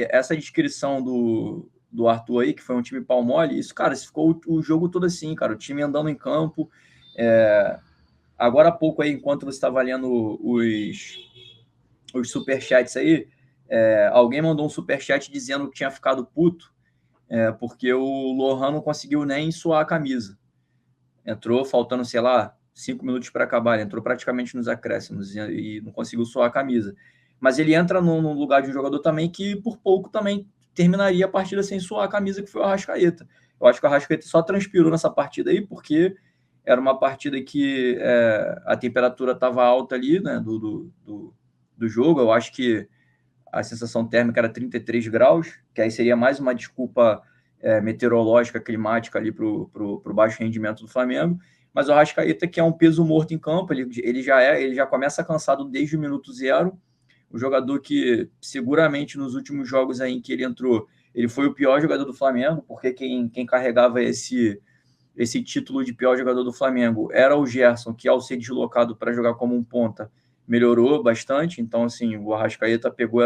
essa descrição do Arthur aí, que foi um time pau mole, isso, cara, isso ficou o jogo todo assim, cara, o time andando em campo. Agora há pouco aí, enquanto você estava lendo os superchats aí, alguém mandou um superchat dizendo que tinha ficado puto, porque o Lohan não conseguiu nem suar a camisa. Entrou faltando, sei lá, 5 minutos para acabar, ele entrou praticamente nos acréscimos e não conseguiu suar a camisa. Mas ele entra no lugar de um jogador também que por pouco também terminaria a partida sem suar a camisa, que foi o Arrascaeta. Eu acho que o Arrascaeta só transpirou nessa partida aí porque era uma partida que a temperatura estava alta ali, né, do jogo. Eu acho que a sensação térmica era 33 graus, que aí seria mais uma desculpa meteorológica, climática ali para o baixo rendimento do Flamengo. Mas o Arrascaeta, que é um peso morto em campo, ele já começa cansado desde o minuto zero. O jogador que seguramente nos últimos jogos aí em que ele entrou, ele foi o pior jogador do Flamengo, porque quem carregava esse título de pior jogador do Flamengo era o Gerson, que ao ser deslocado para jogar como um ponta, melhorou bastante. Então, assim, o Arrascaeta pegou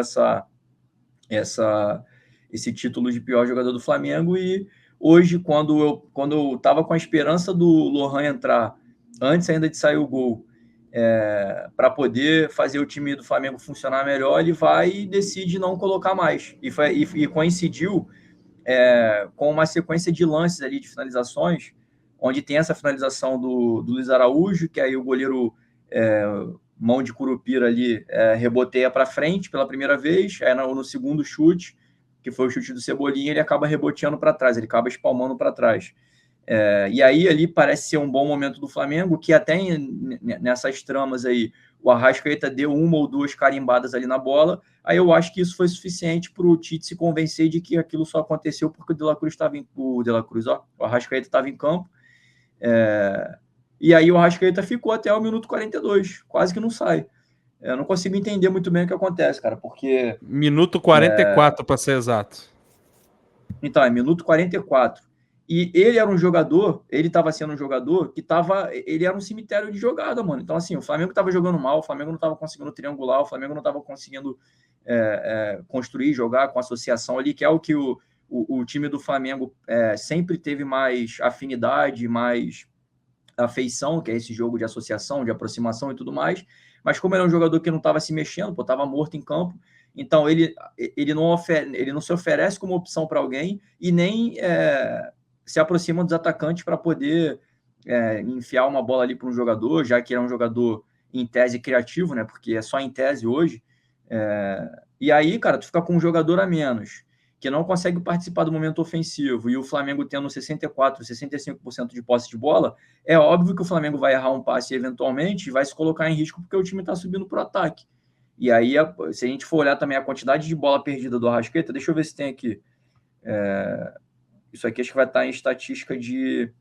esse título de pior jogador do Flamengo. E hoje, quando eu estava com a esperança do Lohan entrar, antes ainda de sair o gol, para poder fazer o time do Flamengo funcionar melhor, ele vai e decide não colocar mais. E coincidiu com uma sequência de lances ali, de finalizações, onde tem essa finalização do Luiz Araújo, que aí o goleiro mão de Curupira ali reboteia para frente pela primeira vez, aí no segundo chute, que foi o chute do Cebolinha, ele acaba reboteando para trás, ele acaba espalmando para trás. E aí ali parece ser um bom momento do Flamengo, que até nessas tramas aí o Arrascaeta deu uma ou duas carimbadas ali na bola. Aí eu acho que isso foi suficiente para o Tite se convencer de que aquilo só aconteceu porque o De La Cruz estava o Arrascaeta estava em campo. E aí o Arrascaeta ficou até o minuto 42, quase que não sai. Eu não consigo entender muito bem o que acontece, cara, porque... Minuto 44, para ser exato. Então, minuto 44. E ele era um jogador, ele estava sendo um jogador que ele era um cemitério de jogada, mano. Então, assim, o Flamengo estava jogando mal, o Flamengo não estava conseguindo triangular, o Flamengo não estava conseguindo construir, jogar com associação ali, que é o que o time do Flamengo sempre teve mais afinidade, mais afeição, que é esse jogo de associação, de aproximação e tudo mais. Mas como ele é um jogador que não estava se mexendo, estava morto em campo, então ele não se oferece como opção para alguém e nem se aproxima dos atacantes para poder enfiar uma bola ali para um jogador, já que é um jogador em tese criativo, né? Porque é só em tese hoje. E aí, cara, tu fica com um jogador a menos, que não consegue participar do momento ofensivo, e o Flamengo tendo 64%, 65% de posse de bola, é óbvio que o Flamengo vai errar um passe eventualmente e vai se colocar em risco porque o time está subindo para o ataque. E aí, se a gente for olhar também a quantidade de bola perdida do Arrascaeta, deixa eu ver se tem aqui. Isso aqui acho que vai estar em estatística de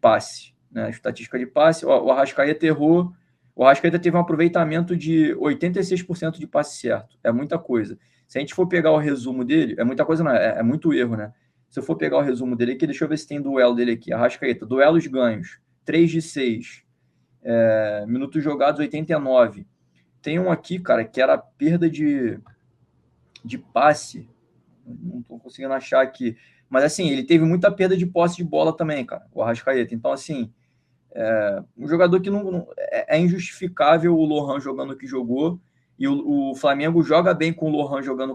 passe. Né? Estatística de passe. O Arrascaeta errou. O Arrascaeta teve um aproveitamento de 86% de passe certo. É muita coisa. Se a gente for pegar o resumo dele, é muita coisa, não, é muito erro, né? Se eu for pegar o resumo dele aqui, deixa eu ver se tem duelo dele aqui. Arrascaeta, duelos ganhos, 3 de 6. Minutos jogados, 89. Tem um aqui, cara, que era perda de passe. Não estou conseguindo achar aqui. Mas, assim, ele teve muita perda de posse de bola também, cara, o Arrascaeta. Então, assim, um jogador que não é injustificável o Lohan jogando o que jogou. E o Flamengo joga bem com o Lohan jogando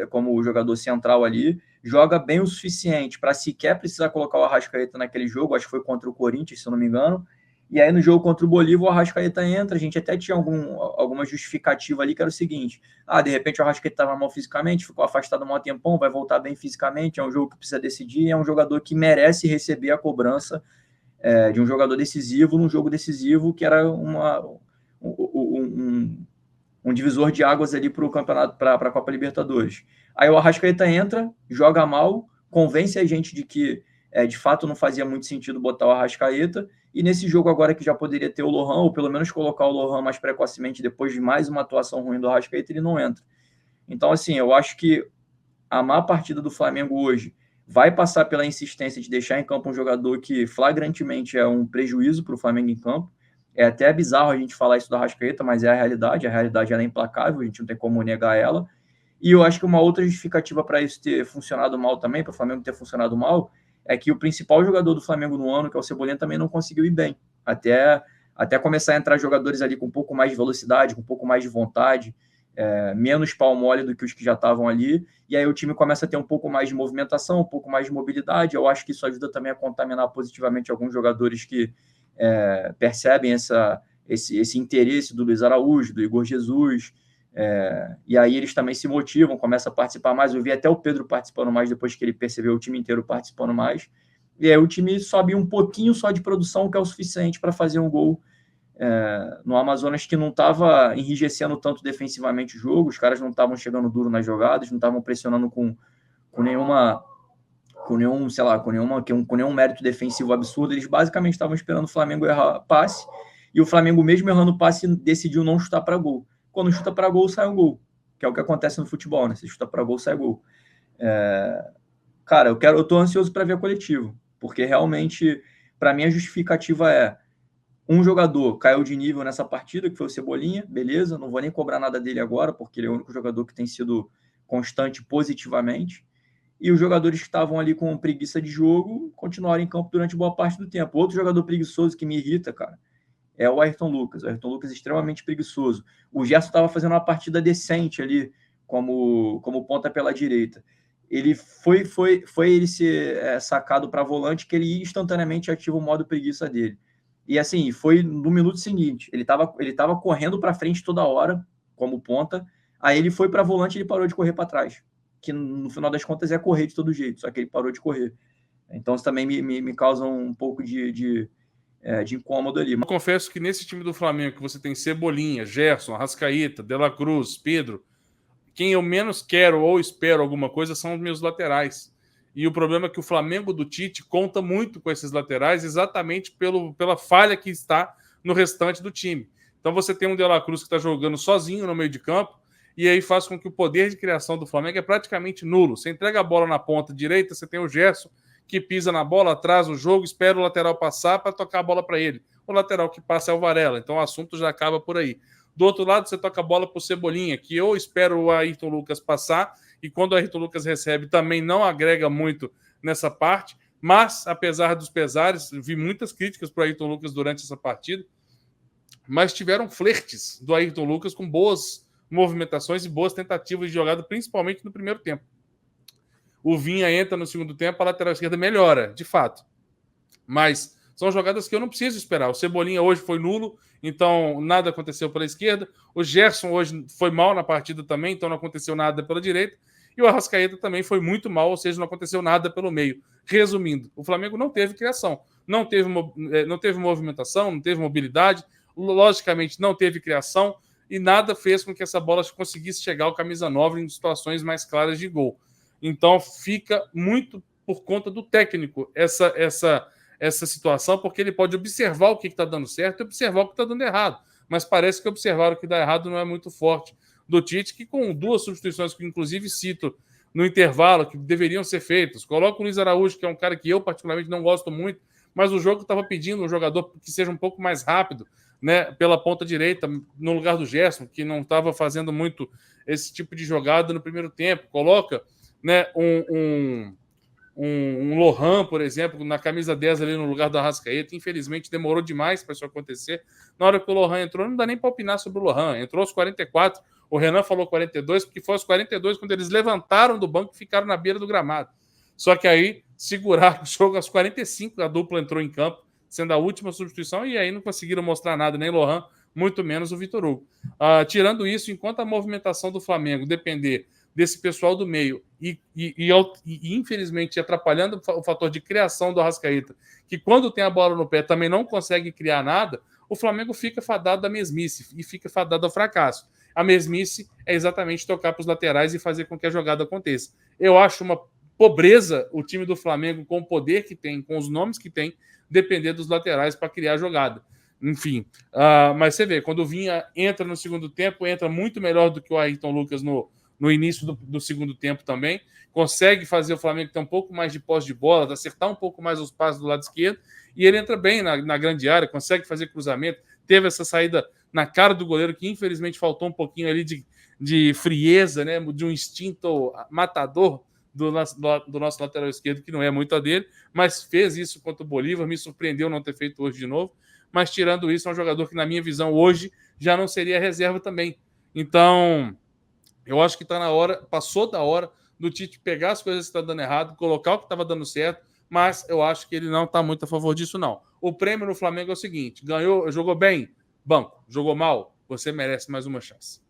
como jogador central ali. Joga bem o suficiente para sequer precisar colocar o Arrascaeta naquele jogo. Acho que foi contra o Corinthians, se eu não me engano. E aí, no jogo contra o Bolívar, o Arrascaeta entra. A gente até tinha alguma justificativa ali, que era o seguinte: de repente o Arrascaeta estava mal fisicamente, ficou afastado há um tempão, vai voltar bem fisicamente. É um jogo que precisa decidir. É um jogador que merece receber a cobrança de um jogador decisivo num jogo decisivo, que era um divisor de águas ali para o campeonato, para a Copa Libertadores. Aí o Arrascaeta entra, joga mal, convence a gente de que de fato não fazia muito sentido botar o Arrascaeta, e nesse jogo agora que já poderia ter o Lohan, ou pelo menos colocar o Lohan mais precocemente depois de mais uma atuação ruim do Arrascaeta, ele não entra. Então, assim, eu acho que a má partida do Flamengo hoje vai passar pela insistência de deixar em campo um jogador que flagrantemente é um prejuízo para o Flamengo em campo. É até bizarro a gente falar isso do Arrascaeta, mas é a realidade ela é implacável, a gente não tem como negar ela. E eu acho que uma outra justificativa para isso ter funcionado mal também, para o Flamengo ter funcionado mal, é que o principal jogador do Flamengo no ano, que é o Cebolinha, também não conseguiu ir bem. Até começar a entrar jogadores ali com um pouco mais de velocidade, com um pouco mais de vontade, menos pau mole do que os que já estavam ali, e aí o time começa a ter um pouco mais de movimentação, um pouco mais de mobilidade. Eu acho que isso ajuda também a contaminar positivamente alguns jogadores que percebem esse interesse do Luiz Araújo, do Igor Jesus, e aí eles também se motivam, começam a participar mais. Eu vi até o Pedro participando mais depois que ele percebeu o time inteiro participando mais, e aí o time sobe um pouquinho só de produção, que é o suficiente para fazer um gol no Amazonas, que não estava enrijecendo tanto defensivamente o jogo. Os caras não estavam chegando duro nas jogadas, não estavam pressionando com nenhum mérito defensivo absurdo. Eles basicamente estavam esperando o Flamengo errar passe, e o Flamengo, mesmo errando passe, decidiu não chutar para gol. Quando chuta para gol, sai um gol, que é o que acontece no futebol, né? Se chuta para gol, sai gol. Cara, eu tô ansioso para ver a coletiva, porque realmente, para mim, a justificativa é: um jogador caiu de nível nessa partida, que foi o Cebolinha, beleza, não vou nem cobrar nada dele agora, porque ele é o único jogador que tem sido constante positivamente, e os jogadores que estavam ali com preguiça de jogo continuaram em campo durante boa parte do tempo. Outro jogador preguiçoso que me irrita, cara, é o Ayrton Lucas. O Ayrton Lucas é extremamente preguiçoso. O Gerson estava fazendo uma partida decente ali, como ponta pela direita. Ele foi ele ser sacado para volante, que ele instantaneamente ativa o modo preguiça dele. E assim, foi no minuto seguinte. Ele tava correndo para frente toda hora, como ponta. Aí ele foi para volante e ele parou de correr para trás. Que no final das contas é correr de todo jeito, só que ele parou de correr. Então isso também me causa um pouco de incômodo ali. Eu confesso que nesse time do Flamengo, que você tem Cebolinha, Gerson, Arrascaeta, De La Cruz, Pedro, quem eu menos quero ou espero alguma coisa são os meus laterais. E o problema é que o Flamengo do Tite conta muito com esses laterais, exatamente pela falha que está no restante do time. Então você tem um De La Cruz que está jogando sozinho no meio de campo, e aí faz com que o poder de criação do Flamengo é praticamente nulo. Você entrega a bola na ponta direita, você tem o Gerson, que pisa na bola, atrasa o jogo, espera o lateral passar para tocar a bola para ele. O lateral que passa é o Varela, então o assunto já acaba por aí. Do outro lado, você toca a bola para o Cebolinha, que eu espero o Ayrton Lucas passar, e quando o Ayrton Lucas recebe, também não agrega muito nessa parte, mas, apesar dos pesares, vi muitas críticas para o Ayrton Lucas durante essa partida, mas tiveram flertes do Ayrton Lucas com boas movimentações e boas tentativas de jogada, principalmente no primeiro tempo. O Vinha entra no segundo tempo, a lateral esquerda melhora, de fato. Mas são jogadas que eu não preciso esperar. O Cebolinha hoje foi nulo, então nada aconteceu pela esquerda. O Gerson hoje foi mal na partida também, então não aconteceu nada pela direita. E o Arrascaeta também foi muito mal, ou seja, não aconteceu nada pelo meio. Resumindo, o Flamengo não teve criação, não teve movimentação, não teve mobilidade, logicamente não teve criação, e nada fez com que essa bola conseguisse chegar ao camisa 9 em situações mais claras de gol. Então fica muito por conta do técnico essa situação, porque ele pode observar o que está dando certo e observar o que está dando errado. Mas parece que observar o que dá errado não é muito forte do Tite, que com duas substituições que inclusive cito no intervalo, que deveriam ser feitas. Coloca o Luiz Araújo, que é um cara que eu particularmente não gosto muito, mas o jogo estava pedindo um jogador que seja um pouco mais rápido, né, pela ponta direita, no lugar do Gerson, que não estava fazendo muito esse tipo de jogada no primeiro tempo. Coloca, né, um Lohan, por exemplo, na camisa 10 ali no lugar do Arrascaeta. Infelizmente demorou demais para isso acontecer. Na hora que o Lohan entrou, não dá nem para opinar sobre o Lohan. Entrou aos 44, o Renan falou 42, porque foi aos 42 quando eles levantaram do banco e ficaram na beira do gramado. Só que aí seguraram o jogo aos 45, a dupla entrou em campo, sendo a última substituição, e aí não conseguiram mostrar nada, nem Lohan, muito menos o Vitor Hugo. Tirando isso, enquanto a movimentação do Flamengo depender desse pessoal do meio e infelizmente atrapalhando o fator de criação do Arrascaeta, que quando tem a bola no pé também não consegue criar nada, o Flamengo fica fadado da mesmice e fica fadado ao fracasso. A mesmice é exatamente tocar para os laterais e fazer com que a jogada aconteça. Eu acho uma pobreza o time do Flamengo, com o poder que tem, com os nomes que tem, depender dos laterais para criar a jogada. Enfim, mas você vê, quando o Vinha entra no segundo tempo, entra muito melhor do que o Ayrton Lucas no início do segundo tempo também, consegue fazer o Flamengo ter um pouco mais de posse de bola, acertar um pouco mais os passos do lado esquerdo, e ele entra bem na grande área, consegue fazer cruzamento, teve essa saída na cara do goleiro, que infelizmente faltou um pouquinho ali de frieza, né? De um instinto matador do nosso lateral esquerdo, que não é muito a dele, mas fez isso contra o Bolívar, me surpreendeu não ter feito hoje de novo, mas tirando isso, é um jogador que, na minha visão, hoje já não seria reserva também. Então, eu acho que está na hora, passou da hora do Tite pegar as coisas que estão dando errado, colocar o que estava dando certo, mas eu acho que ele não está muito a favor disso, não. O prêmio no Flamengo é o seguinte: ganhou, jogou bem, banco, jogou mal, você merece mais uma chance.